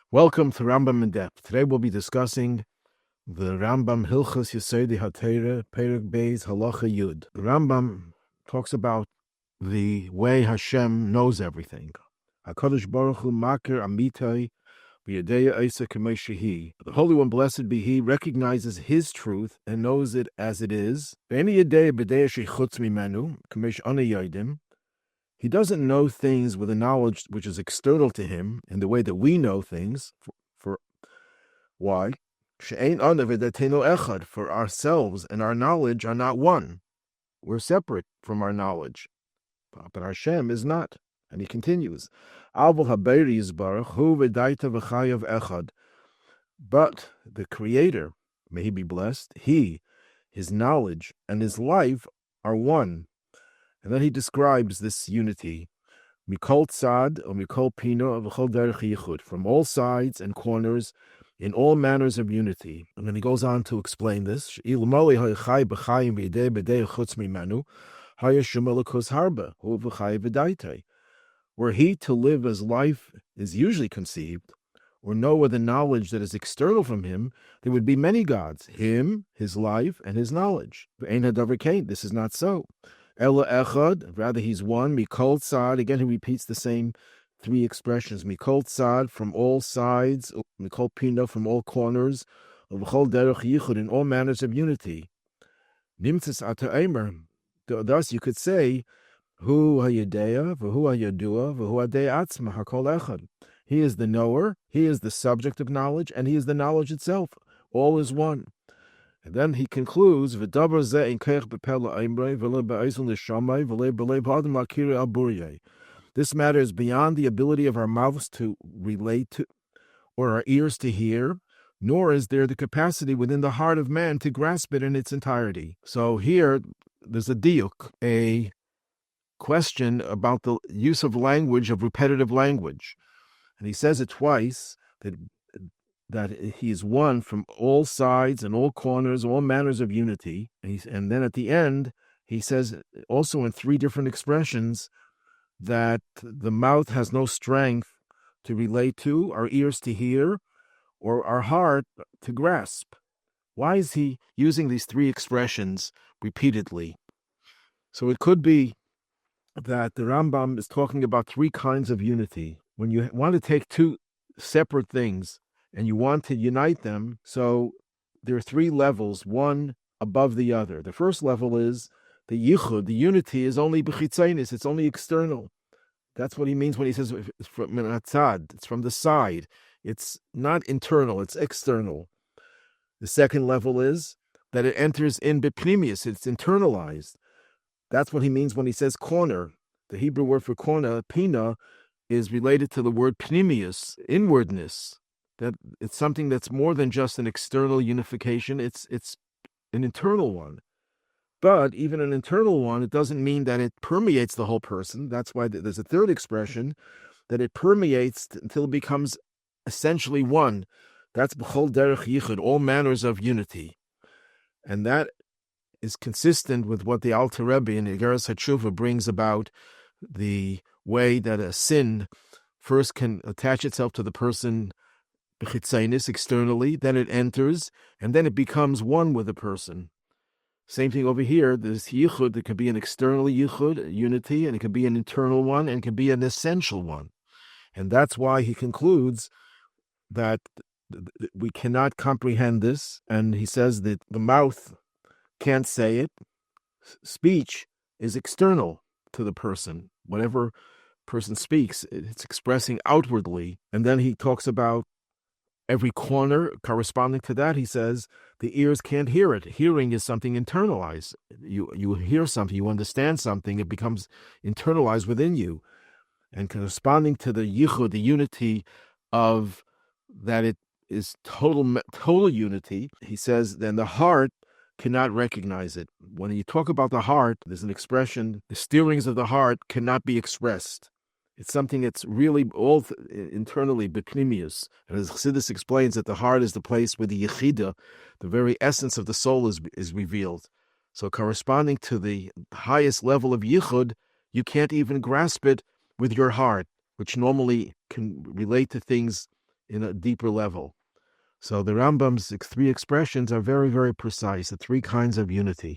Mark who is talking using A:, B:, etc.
A: Welcome to Rambam in Depth. Today we'll be discussing the Rambam Hilchot Yesodei HaTorah, Perek Beis Halacha Yud. The Rambam talks about the way Hashem knows everything. HaKadosh Baruch Hu Makir Amitai V'Yadei Eisa K'mei Shehi. The Holy One, blessed be He, recognizes His truth and knows it as it is. Ve'eni Yadei B'Dei Shechutz Mimenu K'mei She'anei Yodim. He doesn't know things with a knowledge which is external to him in the way that we know things. For why? For ourselves and our knowledge are not one. We're separate from our knowledge. But Hashem is not. And he continues, But the Creator, may He be blessed, He, His knowledge, and His life are one. And then he describes this unity, mikol tzad or mikol pino v'chol derech yichud, from all sides and corners, in all manners of unity. And then he goes on to explain this. Were he to live as life is usually conceived, or know with a knowledge that is external from him, there would be many gods, him, his life, and his knowledge. This is not so. Ela echad, rather he's one. Mikol tzad, again he repeats the same three expressions. Mikol tzad, from all sides. Mikol pino, from all corners. V'chol derech yichud, in all manners of unity. Nimtzis ata eimer. Thus you could say, Hu hayedea, v'hu hayedua, v'hu adei atzma, hakol echad. He is the knower, he is the subject of knowledge, and he is the knowledge itself. All is one. And then he concludes, this matter is beyond the ability of our mouths to relate to, or our ears to hear, nor is there the capacity within the heart of man to grasp it in its entirety. So here, there's a diuk, a question about the use of language, of repetitive language. And he says it twice, that he is one from all sides and all corners, all manners of unity. And then at the end, he says also in three different expressions that the mouth has no strength to relate to, our ears to hear, or our heart to grasp. Why is he using these three expressions repeatedly? So it could be that the Rambam is talking about three kinds of unity. When you want to take two separate things and you want to unite them, so there are three levels, one above the other. The first level is the yichud, the unity is only b'chitzainis, it's only external. That's what he means when he says it's from tzad, it's from the side. It's not internal, it's external. The second level is that it enters in b'pnimius, it's internalized. That's what he means when he says corner. The Hebrew word for corner, pina, is related to the word pnimius, inwardness. That it's something that's more than just an external unification, it's an internal one. But even an internal one, it doesn't mean that it permeates the whole person. That's why there's a third expression, that it permeates until it becomes essentially one. That's b'chol derech yichud, all manners of unity. And that is consistent with what the Alter Rebbe in Igeres HaTshuva brings about, the way that a sin first can attach itself to the person externally, then it enters, and then it becomes one with the person. Same thing over here, there's yichud, it can be an external yichud, unity, and it can be an internal one, and it can be an essential one. And that's why he concludes that we cannot comprehend this, and he says that the mouth can't say it. Speech is external to the person. Whatever person speaks, it's expressing outwardly. And then he talks about every corner corresponding to that. He says the ears can't hear it. Hearing is something internalized. You hear something, you understand something, it becomes internalized within you. And corresponding to the yichud, the unity of that, it is total unity. He says then the heart cannot recognize it. When you talk about the heart, there's an expression, the stirrings of the heart cannot be expressed. It's something that's really all internally b'pnimius. And as Chasidism explains, that the heart is the place where the yechida, the very essence of the soul, is revealed. So corresponding to the highest level of yichud, you can't even grasp it with your heart, which normally can relate to things in a deeper level. So the Rambam's three expressions are very, very precise, the three kinds of unity.